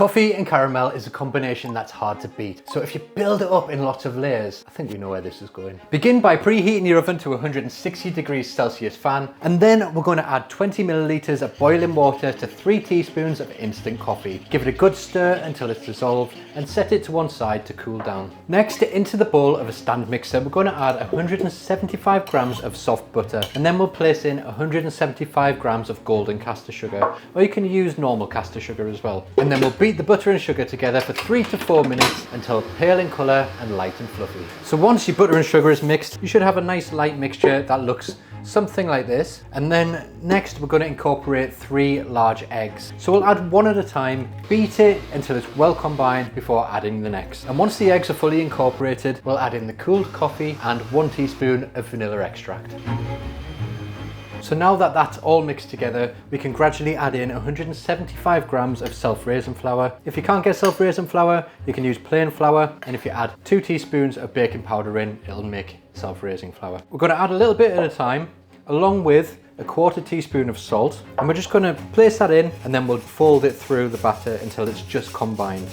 Coffee and caramel is a combination that's hard to beat. So if you build it up in lots of layers, I think we know where this is going. Begin by preheating your oven to 160 degrees Celsius fan, and then we're going to add 20 milliliters of boiling water to 3 teaspoons of instant coffee. Give it a good stir until it's dissolved and set it to one side to cool down. Next, into the bowl of a stand mixer, we're going to add 175 grams of soft butter, and then we'll place in 175 grams of golden caster sugar, or you can use normal caster sugar as well. And then we'll beat the butter and sugar together for 3 to 4 minutes until pale in colour and light and fluffy. So once your butter and sugar is mixed, you should have a nice light mixture that looks something like this. And then next we're going to incorporate 3 large eggs. So we'll add one at a time, beat it until it's well combined before adding the next. And once the eggs are fully incorporated, we'll add in the cooled coffee and 1 teaspoon of vanilla extract. So now that that's all mixed together, we can gradually add in 175 grams of self-raising flour. If you can't get self-raising flour, you can use plain flour, and if you add 2 teaspoons of baking powder in, it'll make self-raising flour. We're going to add a little bit at a time, along with a 1/4 teaspoon of salt, and we're just going to place that in, and then we'll fold it through the batter until it's just combined.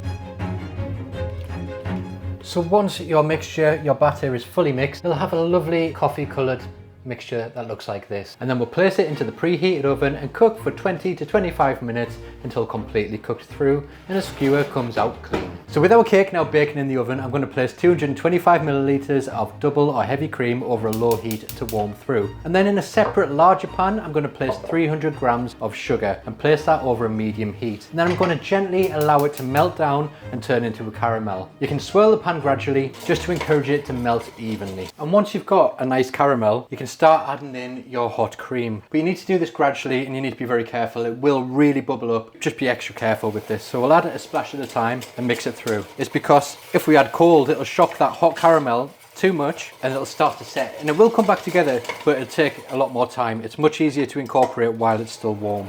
So once your batter is fully mixed, it'll have a lovely coffee coloured mixture that looks like this. And then we'll place it into the preheated oven and cook for 20 to 25 minutes until completely cooked through and a skewer comes out clean. So with our cake now baking in the oven, I'm going to place 225 milliliters of double or heavy cream over a low heat to warm through. And then in a separate larger pan, I'm going to place 300 grams of sugar and place that over a medium heat. And then I'm going to gently allow it to melt down and turn into a caramel. You can swirl the pan gradually just to encourage it to melt evenly. And once you've got a nice caramel, you can start adding in your hot cream. But you need to do this gradually and you need to be very careful. It will really bubble up. Just be extra careful with this. So we'll add it a splash at a time and mix it through. It's because if we add cold, it'll shock that hot caramel too much and it'll start to set. And it will come back together, but it'll take a lot more time. It's much easier to incorporate while it's still warm.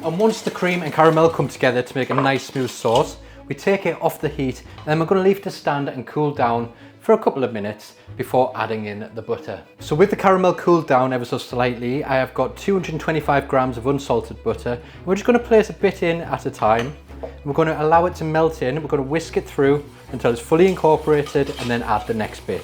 And once the cream and caramel come together to make a nice smooth sauce, we take it off the heat and then we're going to leave it to stand and cool down for a couple of minutes before adding in the butter. So with the caramel cooled down ever so slightly, I have got 225 grams of unsalted butter. We're just going to place a bit in at a time. We're going to allow it to melt in. We're going to whisk it through until it's fully incorporated and then add the next bit.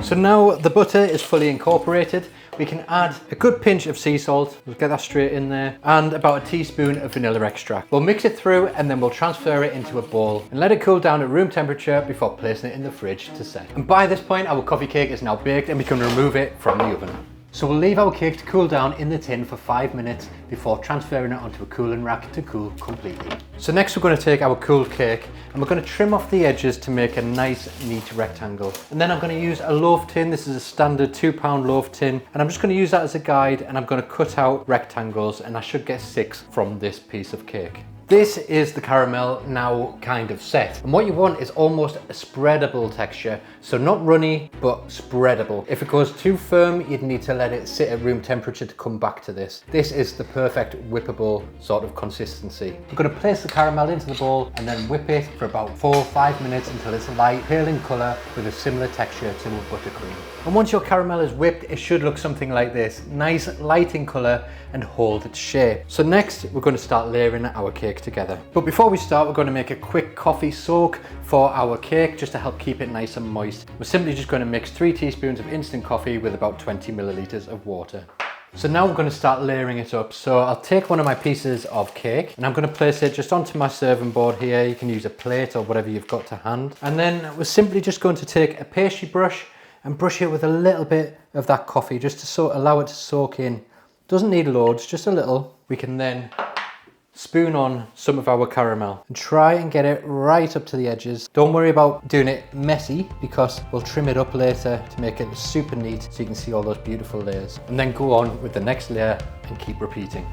So now the butter is fully incorporated. We can add a good pinch of sea salt, we'll get that straight in there, and about a teaspoon of vanilla extract. We'll mix it through and then we'll transfer it into a bowl and let it cool down at room temperature before placing it in the fridge to set. And by this point, our coffee cake is now baked and we can remove it from the oven. So we'll leave our cake to cool down in the tin for 5 minutes before transferring it onto a cooling rack to cool completely. So next we're going to take our cooled cake and we're going to trim off the edges to make a nice neat rectangle. And then I'm going to use a loaf tin. This is a standard 2-pound loaf tin, and I'm just going to use that as a guide, and I'm going to cut out rectangles, and I should get 6 from this piece of cake. This is the caramel now kind of set. And what you want is almost a spreadable texture. So not runny, but spreadable. If it goes too firm, you'd need to let it sit at room temperature to come back to this. This is the perfect whippable sort of consistency. I'm going to place the caramel into the bowl and then whip it for about 4 or 5 minutes until it's light, pale in colour with a similar texture to a buttercream. And once your caramel is whipped, it should look something like this. Nice light in colour and hold its shape. So next, we're going to start layering our cake together. But before we start, we're going to make a quick coffee soak for our cake just to help keep it nice and moist. We're simply just going to mix 3 teaspoons of instant coffee with about 20 milliliters of water. So now we're going to start layering it up. So I'll take one of my pieces of cake and I'm going to place it just onto my serving board here. You can use a plate or whatever you've got to hand. And then we're simply just going to take a pastry brush and brush it with a little bit of that coffee just to allow it to soak in. Doesn't need loads, just a little. We can then spoon on some of our caramel and try and get it right up to the edges. Don't worry about doing it messy because we'll trim it up later to make it super neat so you can see all those beautiful layers. And then go on with the next layer and keep repeating.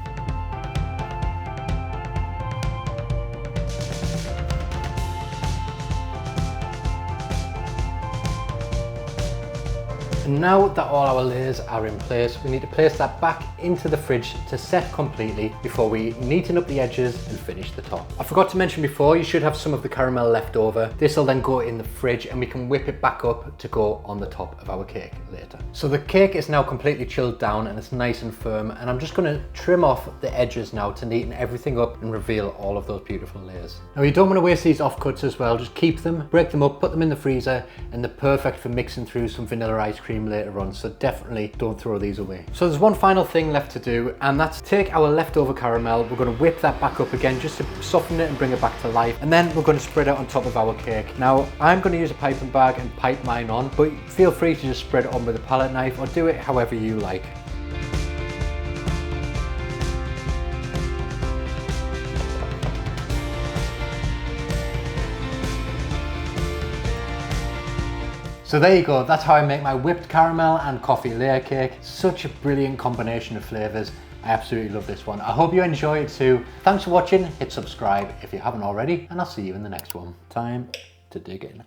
And now that all our layers are in place, we need to place that back into the fridge to set completely before we neaten up the edges and finish the top. I forgot to mention before, you should have some of the caramel left over. This will then go in the fridge and we can whip it back up to go on the top of our cake later. So the cake is now completely chilled down and it's nice and firm, and I'm just going to trim off the edges now to neaten everything up and reveal all of those beautiful layers. Now you don't want to waste these offcuts as well, just keep them, break them up, put them in the freezer, and they're perfect for mixing through some vanilla ice cream later on, so definitely don't throw these away. So there's one final thing left to do, and that's take our leftover caramel, we're going to whip that back up again just to soften it and bring it back to life, and then we're going to spread it on top of our cake. Now I'm going to use a piping bag and pipe mine on, but feel free to just spread it on with a palette knife or do it however you like. So there you go, that's how I make my whipped caramel and coffee layer cake. Such a brilliant combination of flavours. I absolutely love this one. I hope you enjoy it too. Thanks for watching, hit subscribe if you haven't already, and I'll see you in the next one. Time to dig in.